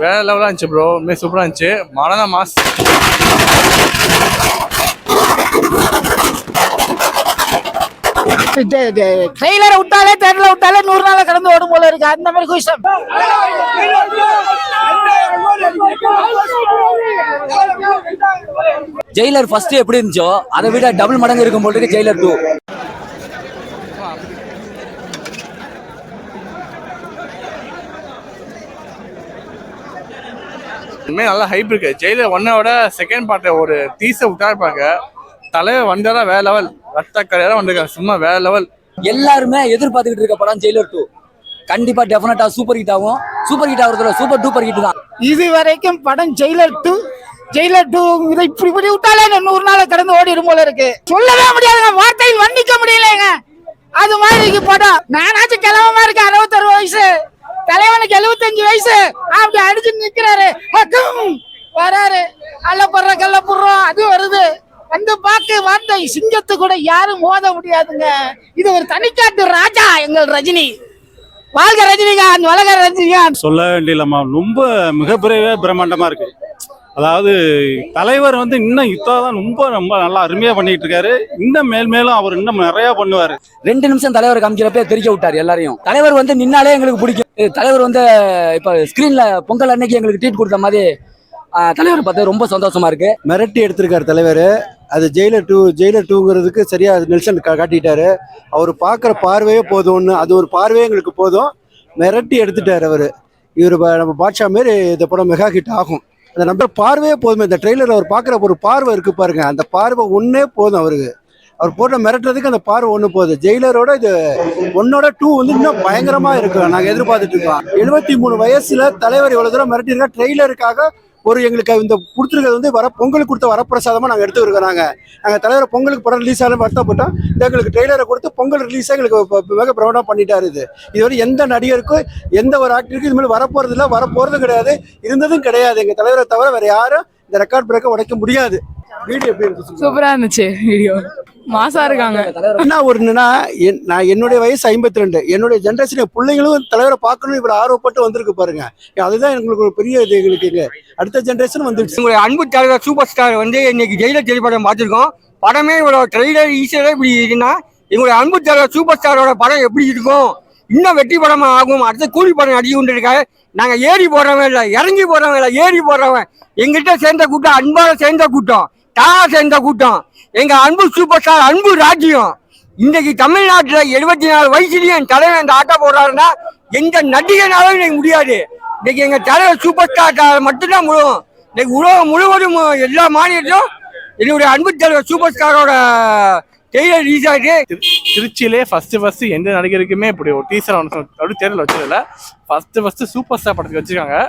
வேற லெவலா இருந்துச்சு ப்ரோ. உண்மையாக சூப்பரா இருந்துச்சு. மரண மாஸ். ட்ரெய்லரை விட்டாலே தேட்டர்ல விட்டாலே 100 நாள கடந்து ஓடும் போல இருக்கு. அந்த மாதிரி குஷம். ஜெயிலர் ஃபர்ஸ்ட் எப்படி இருந்துச்சோ அதை விட டபுள் மடங்கு இருக்கும் போல இருக்கு ஜெயிலர் 2. உண்மையாக நல்லா ஹைப் இருக்கு. ஜெயிலர் 1-ஓட செகண்ட் பார்ட்டை ஒரு டீசர் விட்டா இருப்பாங்க. தலைவர் வந்தாரா வேற லெவல். ரத்த கரையாரா வந்திருக்காங்க. சும்மா வேற லெவல். எல்லாருமே எதிர்பார்த்துக்கிட்டு இருக்க படம் ஜெயிலர் 2 கண்டிப்பா டெஃபினட்டா சூப்பர் ஹிட் ஆகும். சூப்பர் ஹிட் ஆகுறதுல சூப்பர் டூப்பர் ஹிட் தான். இது வரைக்கும் படம் ஜெயிலர் 2 இப்படி விட்டாலே 100 நாள கடந்து ஓடிடும் போல இருக்கு. சொல்லவே முடியாதுங்க, வார்த்தையில் வர்ணிக்க முடியலங்க. அது மாதிரி படம். நானாச்சும் கிளம்பமா இருக்கு, 66 வயசு, தலைவனுக்கு 75 வயசு. அப்படி அடிச்சு நிக்கிறாரு, வராரு, அல்லப்படுற கல்லப்படுறோம், அது வருது. வந்து பார்க்க வார்த்தை சிங்கத்து கூட யாரும் மோத முடியாதுங்க. இது ஒரு தனிக்காட்டு ராஜா எங்கள் ரஜினி. வாழ்க ரஜினிகாந்த், வளக ரஜினிகாந்த். சொல்ல வேண்டியலம்மா, ரொம்ப மிகப்பெரிய பிரம்மாண்டமா இருக்கு. அதாவது தலைவர் வந்து இன்னும் இதான் ரொம்ப ரொம்ப நல்லா அருமையா பண்ணிட்டு இருக்காரு. இன்னும் மேலும் அவர் இன்னும் நிறைய பண்ணுவாரு. 2 நிமிஷம் தலைவர் காமிக்கிறப்ப தெரிக்க விட்டாரு எல்லாரையும். தலைவர் வந்து நின்னாலே எங்களுக்கு பிடிக்கும். தலைவர் வந்து இப்ப ஸ்கிரீன்ல பொங்கல் அன்னைக்கு எங்களுக்கு ட்ரீட் கொடுத்த மாதிரி தலைவர் பார்த்து ரொம்ப சந்தோஷமா இருக்கு. மிரட்டி எடுத்திருக்காரு தலைவர். அது ஜெயிலர் 2ங்கிறதுக்கு சரியா நெல்சன் காட்டிட்டாரு. அவர் பார்க்குற பார்வையே போதும், அது ஒரு பார்வையே எங்களுக்கு போதும். மிரட்டி எடுத்துட்டாரு அவர். இவர் நம்ம பாட்ஷா மாரி இந்த படம் மெகா ஹிட் ஆகும். அந்த நம்ம பார்வையே போதுமே. இந்த ட்ரெய்லர் அவர் பார்க்குற ஒரு பார்வை இருக்கு பாருங்க, அந்த பார்வை ஒன்னே போதும் அவருக்கு. அவர் போட்ட மிரட்டுறதுக்கு அந்த பார்வை ஒன்று போதும். ஜெயிலரோட இது 1-ஓட 2 வந்து இன்னும் பயங்கரமா இருக்கு. நாங்கள் எதிர்பார்த்துட்டு இருக்கோம். 73 வயசுல தலைவர் இவ்வளவு தூரம் மிரட்டிருக்கா. ட்ரெய்லருக்காக ஒரு எங்களுக்கு இந்த கொடுத்துருக்கிறது வந்து பொங்கலுக்கு கொடுத்த வரப்பிரசாதமாக நாங்கள் எடுத்துக்கிறோம். நாங்கள் தலைவரை பொங்கலுக்கு படம் ரிலீஸ் ஆகலாம் வருத்தப்பட்டோம். எங்களுக்கு ட்ரெய்லரை கொடுத்து பொங்கல் ரிலீஸாக எங்களுக்கு மிக பிரபலமாக பண்ணிட்டாரு. இதுவரை எந்த நடிகருக்கும் எந்த ஒரு ஆக்டருக்கும் இது மாதிரி வரப்போறது இல்லை, வரப்போறதும் கிடையாது, இருந்ததும் கிடையாது. எங்கள் தலைவரை தவிர வேற யாரும் இந்த ரெக்கார்ட் பிரேக்கை உடைக்க முடியாது. வீடியோ எப்படி இருந்துச்சு? சூப்பரா இருந்துச்சு. வீடியோ மாசா இருக்காங்க. என்ன ஒருன்னா, நான் என்னுடைய வயசு 52. என்னுடைய ஜென்ரேஷன் பிள்ளைங்களும் தலைவரை பார்க்கணும் இவ்வளவு ஆர்வப்பட்டு வந்திருக்கு பாருங்க. அதுதான் எங்களுக்கு ஒரு பெரிய இது. எங்களுக்கு அடுத்த ஜென்ரேஷன் வந்துடுச்சு. உங்களுடைய அன்பு தலைவர் சூப்பர் ஸ்டார் வந்து இன்னைக்கு ஜெயிலர் திரைப்படம் பார்த்துருக்கோம். படமே இவ்வளவு ட்ரெய்லர் ஈஸியாக இப்படி இருக்குன்னா எங்களுடைய அன்பு தலைவர் சூப்பர் ஸ்டாரோட படம் எப்படி இருக்கும்? இன்னும் வெற்றி படமா ஆகும். அடுத்த கூலி படம் அடிக்க கொண்டு இருக்காரு. நாங்கள் ஏறி போடுறவன் இல்லை, இறங்கி போடுறவன் இல்லை, ஏறி போடுறவன். எங்கிட்ட சேர்ந்த கூட்டம் அன்பால சேர்ந்த கூட்டம், தானா சேர்ந்த கூட்டம். எங்க அன்பு சூப்பர் ஸ்டார், அன்பு ராஜ்யம். இன்னைக்கு தமிழ்நாட்டுல 74 வயசுலயும் தலைவர் இந்த ஆட்டா போடுறாருன்னா எந்த நடிகனாலும் இன்னைக்கு முடியாது. இன்னைக்கு எங்க தலைவர் சூப்பர் ஸ்டார் மட்டும்தான் முடியும். இன்னைக்கு உலகம் முழுவதும் எல்லா மாநிலத்திலும் என்னுடைய அன்பு தலைவர் சூப்பர் ஸ்டாரோட டெய்லர் ரிலீஸ் ஆயிட்டு. திருச்சியிலே ஃபர்ஸ்ட் எந்த நடிகருக்குமே இப்படி ஒரு டீசர் அப்படி தேர்தல் வச்சதில்ல. ஃபர்ஸ்ட் சூப்பர் ஸ்டார் படத்துக்கு வச்சிருக்காங்க.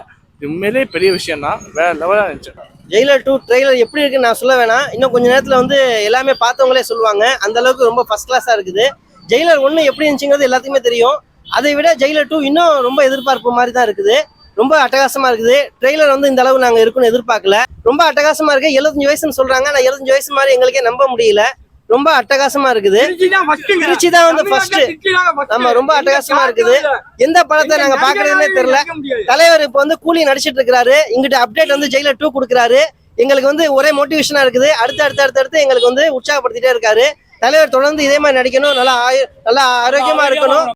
உண்மையிலே பெரிய விஷயம் தான். வேற லெவலா இருந்துச்சு. ஜெயிலர் 2 ட்ரெய்லர் எப்படி இருக்குன்னு நான் சொல்ல வேணாம். இன்னும் கொஞ்ச நேரத்தில் வந்து எல்லாமே பார்த்தவங்களே சொல்லுவாங்க. அந்த அளவுக்கு ரொம்ப ஃபர்ஸ்ட் கிளாஸாக இருக்குது. ஜெயிலர் 1 எப்படி இருந்துச்சுங்கிறது எல்லாத்துக்குமே தெரியும். அதை விட ஜெயிலர் 2 இன்னும் ரொம்ப எதிர்பார்ப்பு மாதிரி தான் இருக்குது. ரொம்ப அட்டகாசமா இருக்குது. ட்ரெய்லர் வந்து இந்த அளவு நாங்கள் இருக்குன்னு எதிர்பார்க்கல. ரொம்ப அட்டகாசமா இருக்கு. 75 வயசுன்னு சொல்றாங்க. ஆனால் 75 வயசு மாதிரி எங்களுக்கே நம்ப முடியல. ரொம்ப அட்டகாசமா இருக்குது. திருச்சி தான் வந்து ஃபர்ஸ்ட். நம்ம ரொம்ப அட்டகாசமா இருக்குது. எந்த படத்தை நாங்க பாக்குறதுன்னே தெரியல. தலைவர் இப்ப வந்து கூலி நடிச்சிட்டு இருக்காரு. இங்கிட்ட அப்டேட் வந்து ஜெயிலர் 2 கொடுக்குறாரு. எங்களுக்கு வந்து ஒரே மோட்டிவேஷனா இருக்குது. அடுத்து எங்களுக்கு வந்து உற்சாகப்படுத்திட்டே இருக்காரு. தலைவர் தொடர்ந்து இதே மாதிரி நடிக்கணும். நல்லா ஆரோக்கியமா இருக்கணும்.